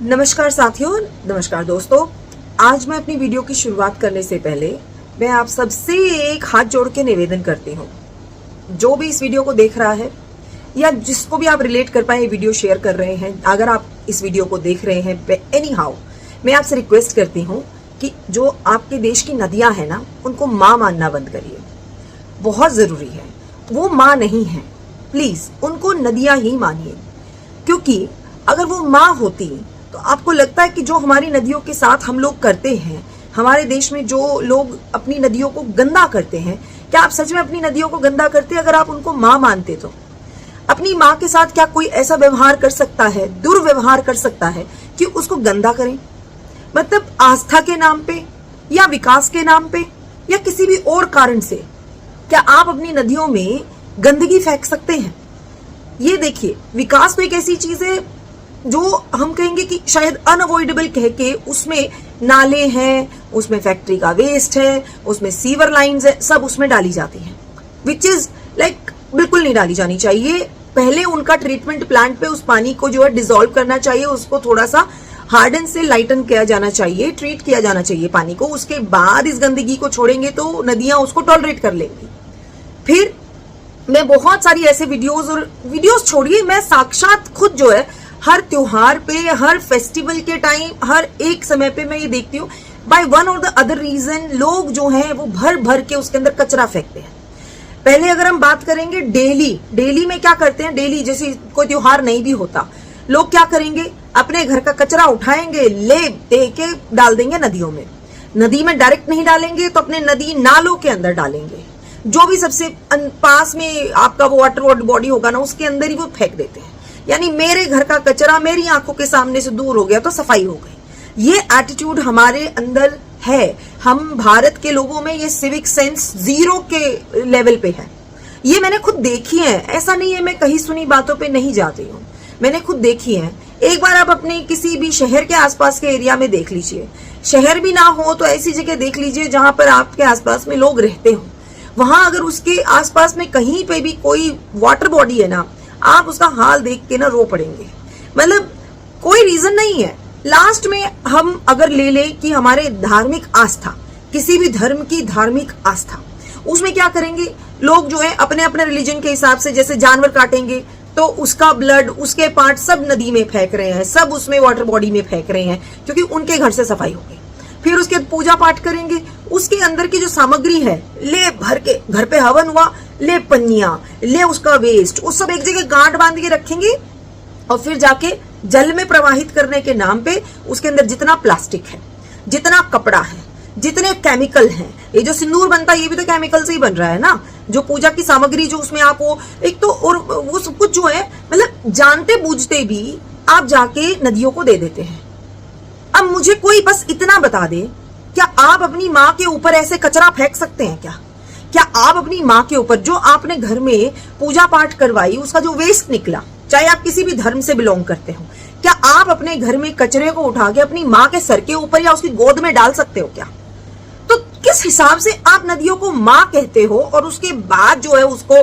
नमस्कार साथियों, नमस्कार दोस्तों। आज मैं अपनी वीडियो की शुरुआत करने से पहले मैं आप सबसे एक हाथ जोड़ के निवेदन करती हूँ। जो भी इस वीडियो को देख रहा है या जिसको भी आप रिलेट कर पाए वीडियो शेयर कर रहे हैं, अगर आप इस वीडियो को देख रहे हैं एनी हाउ, मैं आपसे रिक्वेस्ट करती हूँ कि जो आपके देश की नदियां हैं ना, उनको माँ मानना बंद करिए। बहुत जरूरी है, वो माँ नहीं है, प्लीज उनको नदियां ही मानिए। क्योंकि अगर वो माँ होती तो आपको लगता है कि जो हमारी नदियों के साथ हम लोग करते हैं, हमारे देश में जो लोग अपनी नदियों को गंदा करते हैं, क्या आप सच में अपनी नदियों को गंदा करते? अगर आप उनको माँ मानते तो अपनी माँ के साथ क्या कोई ऐसा व्यवहार कर सकता है, दुर्व्यवहार कर सकता है कि उसको गंदा करें? मतलब आस्था के नाम पे या विकास के नाम पे या किसी भी और कारण से क्या आप अपनी नदियों में गंदगी फेंक सकते हैं? ये देखिए, विकास तो एक ऐसी चीज है जो हम कहेंगे कि शायद अनअवॉइडेबल कह के उसमें नाले हैं, उसमें फैक्ट्री का वेस्ट है, उसमें सीवर लाइंस है, सब उसमें डाली जाती हैं, विच इज लाइक बिल्कुल नहीं डाली जानी चाहिए। पहले उनका ट्रीटमेंट प्लांट पे उस पानी को जो है डिसॉल्व करना चाहिए, उसको थोड़ा सा हार्डन से लाइटन किया जाना चाहिए, ट्रीट किया जाना चाहिए पानी को। उसके बाद इस गंदगी को छोड़ेंगे तो नदियां उसको टॉलरेट कर लेंगी। फिर मैं बहुत सारी ऐसे वीडियोस छोड़िए, मैं साक्षात खुद जो है हर त्योहार पे, हर फेस्टिवल के टाइम, हर एक समय पे मैं ये देखती हूँ, बाय वन और द अदर रीजन लोग जो हैं वो भर भर के उसके अंदर कचरा फेंकते हैं। पहले अगर हम बात करेंगे डेली में क्या करते हैं, डेली जैसे कोई त्योहार नहीं भी होता, लोग क्या करेंगे, अपने घर का कचरा उठाएंगे, ले दे के डाल देंगे नदियों में। नदी में डायरेक्ट नहीं डालेंगे तो अपने नदी नालों के अंदर डालेंगे, जो भी सबसे पास में आपका वो वाटर बॉडी होगा ना, उसके अंदर ही वो फेंक देते हैं। यानी मेरे घर का कचरा मेरी आंखों के सामने से दूर हो गया तो सफाई हो गई। ये एटीट्यूड हमारे अंदर है। हम भारत के लोगों में ये सिविक सेंस जीरो के लेवल पे है। ये मैंने खुद देखी है, ऐसा नहीं है मैं कहीं सुनी बातों पे नहीं जाती हूँ, मैंने खुद देखी है। एक बार आप अपने किसी भी शहर के आसपास के एरिया में देख लीजिए, शहर भी ना हो तो ऐसी जगह देख लीजिए जहां पर आपके आसपास में लोग रहते हो। वहां अगर उसके आसपास में कहीं पे भी कोई वाटर बॉडी है ना, आप उसका हाल देख के ना रो पड़ेंगे। मतलब कोई रीजन नहीं है। लास्ट में हम अगर ले ले कि हमारे धार्मिक आस्था, किसी भी धर्म की धार्मिक आस्था, उसमें क्या करेंगे लोग जो है अपने अपने रिलीजन के हिसाब से, जैसे जानवर काटेंगे तो उसका ब्लड, उसके पार्ट सब नदी में फेंक रहे हैं, सब उसमें वाटर बॉडी में फेंक रहे हैं, क्योंकि उनके घर से सफाई हो गई। फिर उसके पूजा पाठ करेंगे, उसके अंदर की जो सामग्री है ले भर के, घर पे हवन हुआ, ले पन्नियां, ले उसका वेस्ट, उस सब एक जगह गांठ बांध के रखेंगे और फिर जाके जल में प्रवाहित करने के नाम पे उसके अंदर जितना प्लास्टिक है, जितना कपड़ा है, जितने केमिकल हैं, ये जो सिंदूर बनता है ये भी तो केमिकल से ही बन रहा है ना। जो पूजा की सामग्री जो उसमें आप वो एक तो, और वो सब कुछ जो है, मतलब जानते बूझते भी आप जाके नदियों को दे देते हैं। अब मुझे कोई बस इतना बता दे, क्या आप अपनी माँ के ऊपर ऐसे कचरा फेंक सकते हैं क्या? क्या आप अपनी माँ के ऊपर जो आपने घर में पूजा पाठ करवाई, उसका जो वेस्ट निकला, चाहे आप किसी भी धर्म से बिलोंग करते हो, क्या आप अपने घर में कचरे को उठा के अपनी माँ के सर के ऊपर या उसकी गोद में डाल सकते हो क्या? तो किस हिसाब से आप नदियों को माँ कहते हो और उसके बाद जो है उसको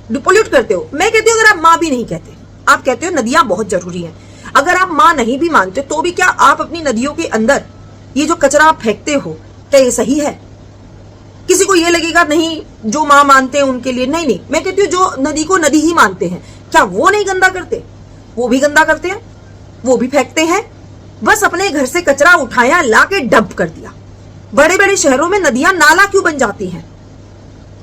डिपोल्यूट करते हो? मैं कहती हूँ अगर आप माँ भी नहीं कहते, आप कहते हो नदियां बहुत जरूरी है, अगर आप माँ नहीं भी मानते तो भी क्या आप अपनी नदियों के अंदर ये जो कचरा आप फेंकते हो, क्या ये सही है? किसी को ये लगेगा नहीं, जो माँ मानते हैं उनके लिए नहीं। मैं कहती हूँ जो नदी को नदी ही मानते हैं, क्या वो नहीं गंदा करते? वो भी गंदा करते हैं, वो भी फेंकते हैं। बस अपने घर से कचरा उठाया, ला के डंप कर दिया। बड़े बड़े शहरों में नदियां नाला क्यों बन जाती हैं?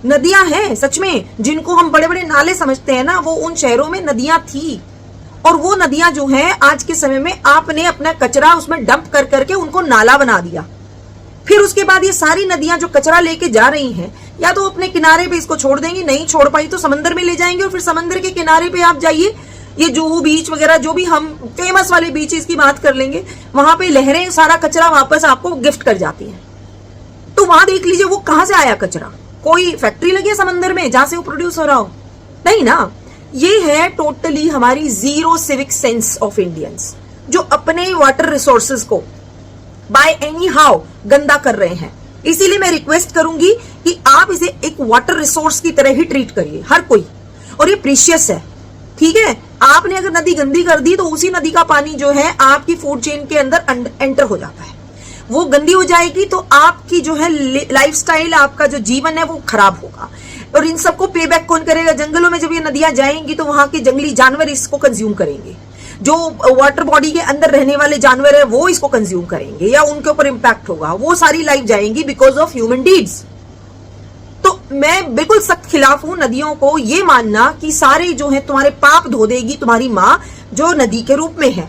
नदियां हैं सच में, जिनको हम बड़े बड़े नाले समझते हैं ना, वो उन शहरों में नदियां थी। और वो नदियां जो हैं आज के समय में आपने अपना कचरा उसमें डंप कर करके उनको नाला बना दिया। फिर उसके बाद ये सारी नदियां जो कचरा लेके जा रही हैं, या तो अपने किनारे पे इसको छोड़ देंगी, नहीं छोड़ पाई तो समंदर में ले जाएंगे, और फिर समंदर के किनारे पे आप जाइए, ये जुहू बीच वगैरह जो भी हम फेमस वाले बीचेस की बात कर लेंगे, वहां पे लहरें सारा कचरा वापस आपको गिफ्ट कर जाती हैं। तो वहां देख लीजिए वो कहां से आया कचरा? कोई फैक्ट्री लगी है समंदर में जहां से वो प्रोड्यूस हो रहा हो? नहीं ना। ये है टोटली हमारी zero civic sense of Indians, जो अपने वाटर रिसोर्सेज को बाय एनी हाउ गंदा कर रहे हैं। इसीलिए मैं रिक्वेस्ट करूंगी कि आप इसे एक वाटर रिसोर्स की तरह ही ट्रीट करिए, हर कोई। और ये प्रीशियस है, ठीक है। आपने अगर नदी गंदी कर दी तो उसी नदी का पानी जो है आपकी फूड चेन के अंदर एंटर हो जाता है, वो गंदी हो जाएगी तो आपकी जो है लाइफस्टाइल, आपका जो जीवन है वो खराब होगा। और इन सबको पे बैक कौन करेगा? जंगलों में जब ये नदियां जाएंगी तो वहां के जंगली जानवर इसको कंज्यूम करेंगे, जो वाटर बॉडी के अंदर रहने वाले जानवर है वो इसको कंज्यूम करेंगे या उनके ऊपर इंपैक्ट होगा, वो सारी लाइफ जाएंगी बिकॉज ऑफ ह्यूमन डीड्स। तो मैं बिल्कुल सख्त खिलाफ हूं नदियों को ये मानना कि सारे जो है तुम्हारे पाप धो देगी तुम्हारी माँ जो नदी के रूप में है।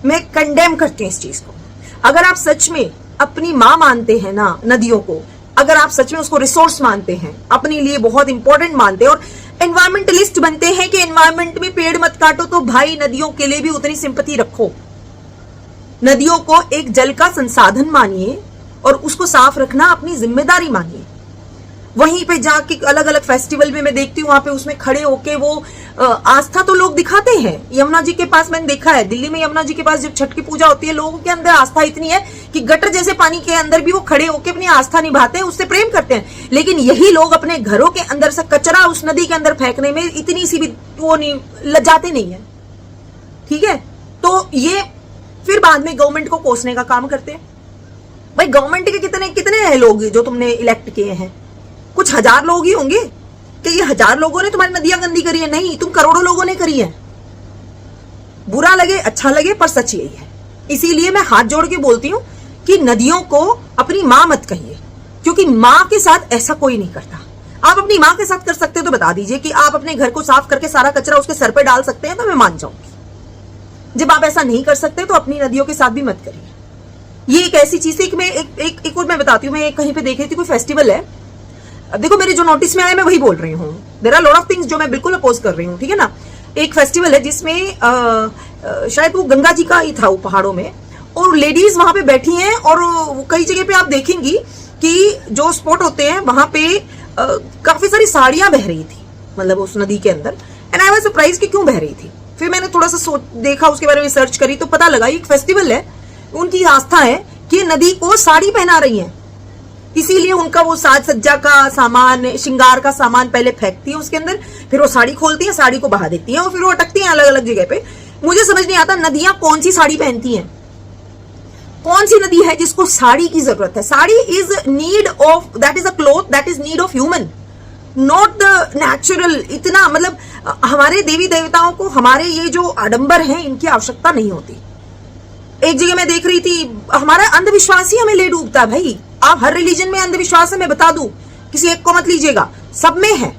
मैं कंडेम करती हूं इस चीज को। अगर आप सच में अपनी माँ मानते हैं ना नदियों को, अगर आप सच में उसको रिसोर्स मानते हैं, अपने लिए बहुत इंपॉर्टेंट मानते हैं और एनवायरमेंटलिस्ट बनते हैं कि एनवायरमेंट में पेड़ मत काटो, तो भाई नदियों के लिए भी उतनी सिंपैथी रखो। नदियों को एक जल का संसाधन मानिए और उसको साफ रखना अपनी जिम्मेदारी मानिए। वहीं पे जाके अलग अलग फेस्टिवल में मैं देखती हूँ वहां पे उसमें खड़े होके वो आस्था तो लोग दिखाते हैं। यमुना जी के पास मैंने देखा है, दिल्ली में यमुना जी के पास जब छठ की पूजा होती है, लोगों के अंदर आस्था इतनी है कि गटर जैसे पानी के अंदर भी वो खड़े होके अपनी आस्था निभाते हैं, उससे प्रेम करते हैं। लेकिन यही लोग अपने घरों के अंदर से कचरा उस नदी के अंदर फेंकने में इतनी सी भी वो नहीं लजाते नहीं है, ठीक है। तो ये फिर बाद में गवर्नमेंट को कोसने का काम करते हैं। भाई गवर्नमेंट के कितने कितने लोग जो तुमने इलेक्ट किए हैं? कुछ हजार लोग ही होंगे कि ये हजार लोगों ने तुम्हारी नदियां गंदी करी है? नहीं, तुम करोड़ों लोगों ने करी है। बुरा लगे अच्छा लगे पर सच यही है। इसीलिए मैं हाथ जोड़ के बोलती हूं कि नदियों को अपनी मां मत कहिए, क्योंकि मां के साथ ऐसा कोई नहीं करता। आप अपनी मां के साथ कर सकते हो तो बता दीजिए कि आप अपने घर को साफ करके सारा कचरा उसके सर पे डाल सकते हैं, तो मैं मान जाऊंगी। जब आप ऐसा नहीं कर सकते तो अपनी नदियों के साथ भी मत करिए। ये एक ऐसी चीज है कि एक और मैं बताती हूँ। मैं कहीं पे देख रही थी, कोई फेस्टिवल है, देखो मेरे जो नोटिस में आए मैं वही बोल रही हूँ। There are lot of things जो मैं बिल्कुल अपोज कर रही हूँ, ठीक है ना। एक फेस्टिवल है जिसमें शायद वो गंगा जी का ही था, वो पहाड़ों में, और लेडीज वहां पे बैठी हैं और कई जगह पे आप देखेंगी कि जो स्पॉट होते हैं वहां पे काफी सारी साड़ियां बह रही थी, मतलब उस नदी के अंदर। एंड आई वाज सरप्राइज कि क्यों बह रही थी। फिर मैंने थोड़ा सा देखा उसके बारे में, सर्च करी तो पता लगा एक फेस्टिवल है, उनकी आस्था है कि नदी को साड़ी पहना रही है, इसीलिए उनका वो साज सज्जा का सामान, श्रृंगार का सामान पहले फेंकती है उसके अंदर, फिर वो साड़ी खोलती है, साड़ी को बहा देती है और फिर वो अटकती है अलग अलग जगह पे। मुझे समझ नहीं आता नदियां कौन सी साड़ी पहनती हैं। कौन सी नदी है जिसको साड़ी की जरूरत है? Sari is need of, that is a cloth that is need of human, not the natural. इतना मतलब हमारे देवी देवताओं को हमारे ये जो आडंबर हैं इनकी आवश्यकता नहीं होती। एक जगह मैं देख रही थी, हमारा अंधविश्वास ही हमें ले डूबता है भाई। आप हर रिलीजन में अंधविश्वास है, मैं बता दूं, किसी एक को मत लीजिएगा, सब में है।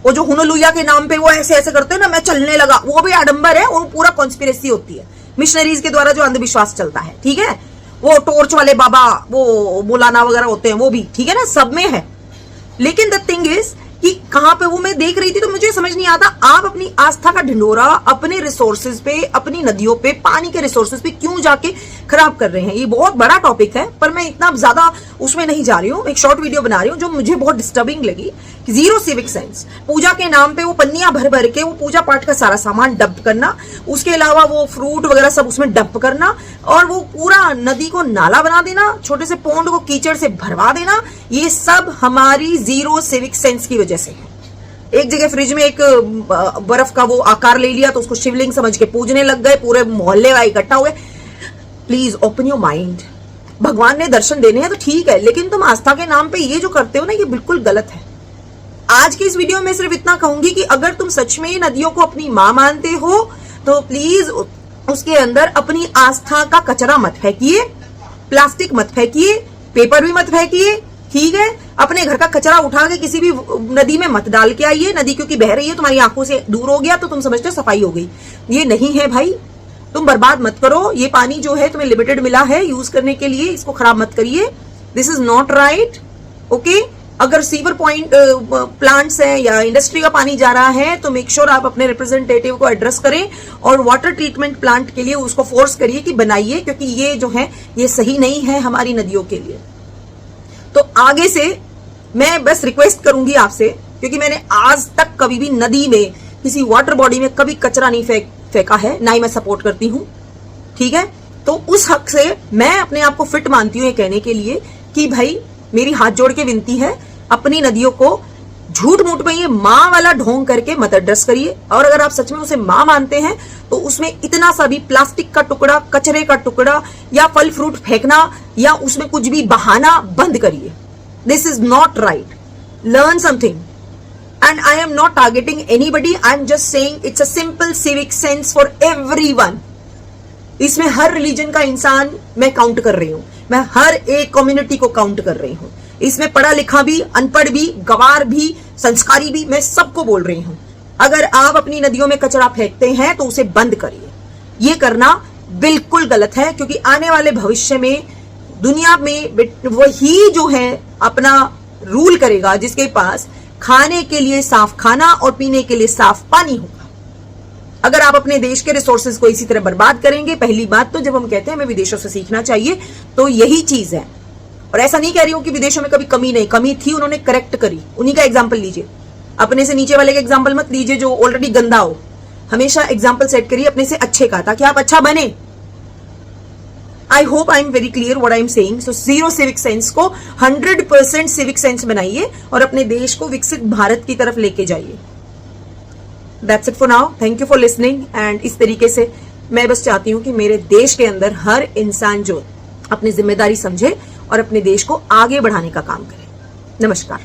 वो जो हुनलुया के नाम पे वो ऐसे ऐसे करते हैं ना, मैं चलने लगा, वो भी आडंबर है और पूरा कॉन्स्पिरेसी होती है मिशनरीज के द्वारा जो अंधविश्वास चलता है, ठीक है। वो टॉर्च वाले बाबा, वो मौलाना वगैरह होते हैं, वो भी ठीक है ना, सब में है। लेकिन द थिंग इज कि कहां पे वो मैं देख रही थी तो मुझे समझ नहीं आता, आप अपनी आस्था का ढिंडोरा अपने रिसोर्सेज पे, अपनी नदियों पे, पानी के रिसोर्सेज पे क्यों जाके खराब कर रहे हैं। ये बहुत बड़ा टॉपिक है पर मैं इतना ज्यादा उसमें नहीं जा रही हूँ। एक शॉर्ट वीडियो बना रही हूँ जो मुझे बहुत डिस्टर्बिंग लगी कि जीरो सिविक सेंस। पूजा के नाम पे वो पन्नियां भर भर के वो पूजा पाठ का सारा सामान डंप करना, उसके अलावा वो फ्रूट वगैरह सब उसमें डंप करना और वो पूरा नदी को नाला बना देना, छोटे से पोंड को कीचड़ से भरवा देना। ये सब हमारी जीरो सिविक सेंस की वजह से है। एक जगह फ्रिज में एक बर्फ का वो आकार ले लिया तो उसको शिवलिंग समझ के पूजने लग गए, पूरे मोहल्ले का इकट्ठा हुए। Please open your mind. भगवान ने दर्शन देने हैं तो ठीक है, लेकिन तुम आस्था के नाम पे ये जो करते हो ना, ये बिल्कुल गलत है। आज की इस वीडियो में सिर्फ इतना कहूंगी कि अगर तुम सच में नदियों को अपनी मां मानते हो तो प्लीज उसके अंदर अपनी आस्था का कचरा मत फेंकिए, प्लास्टिक मत फेंकिए, पेपर भी मत फेंकिए, ठीक है। अपने घर का कचरा उठा के किसी भी नदी में मत डाल के आइए। नदी क्योंकि बह रही है, तुम्हारी आंखों से दूर हो गया तो तुम समझते हो सफाई हो गई, ये नहीं है भाई। तुम बर्बाद मत करो। ये पानी जो है तुम्हें लिमिटेड मिला है यूज करने के लिए, इसको खराब मत करिए। This is not right, okay. अगर सीवर पॉइंट प्लांट्स हैं या इंडस्ट्री का पानी जा रहा है तो मेक श्योर आप अपने रिप्रेजेंटेटिव को एड्रेस करें और वाटर ट्रीटमेंट प्लांट के लिए उसको फोर्स करिए कि बनाइए, क्योंकि ये जो है ये सही नहीं है हमारी नदियों के लिए। तो आगे से मैं बस रिक्वेस्ट करूंगी आपसे, क्योंकि मैंने आज तक कभी भी नदी में, किसी वाटर बॉडी में कभी कचरा नहीं फेंका है, ना ही मैं सपोर्ट करती हूं, ठीक है। तो उस हक से मैं अपने आप को फिट मानती हूं ये कहने के लिए कि भाई मेरी हाथ जोड़ के विनती है, अपनी नदियों को झूठ मूठ में ये माँ वाला ढोंग करके मत एड्रेस करिए। और अगर आप सच में उसे माँ मानते हैं तो उसमें इतना सा भी प्लास्टिक का टुकड़ा, कचरे का टुकड़ा या फल फ्रूट फेंकना या उसमें कुछ भी बहाना बंद करिए। This is not right. Learn something and I am not targeting anybody, I am just saying it's a simple civic sense for everyone. इसमें हर रिलीजन का इंसान मैं काउंट कर रही हूं, मैं हर एक कम्युनिटी को काउंट कर रही हूं। इसमें पढ़ा लिखा भी, अनपढ़ भी, गवार भी, संस्कारी भी, मैं सबको बोल रही हूं। अगर आप अपनी नदियों में कचरा फेंकते हैं तो उसे बंद करिए। ये करना बिल्कुल गलत है, क्योंकि आने वाले भविष्य में दुनिया में वही जो है अपना रूल करेगा जिसके पास खाने के लिए साफ खाना और पीने के लिए साफ पानी होगा। अगर आप अपने देश के रिसोर्सेज को इसी तरह बर्बाद करेंगे, पहली बात तो जब हम कहते हैं हमें विदेशों से सीखना चाहिए तो यही चीज है। और ऐसा नहीं कह रही हूं कि विदेशों में कभी कमी नहीं, कमी थी, उन्होंने करेक्ट करी। उन्हीं का एग्जाम्पल लीजिए, अपने से नीचे वाले का एग्जाम्पल मत लीजिए जो ऑलरेडी गंदा हो। हमेशा एग्जाम्पल सेट करिए अपने से अच्छे का, ताकि आप अच्छा बने। I hope I am very clear what I am saying. So zero civic sense को 100% सिविक सेंस बनाइए और अपने देश को विकसित भारत की तरफ लेके जाइए। That's it for now. Thank you for listening. And इस तरीके से मैं बस चाहती हूं कि मेरे देश के अंदर हर इंसान जो अपनी जिम्मेदारी समझे और अपने देश को आगे बढ़ाने का काम करे। नमस्कार।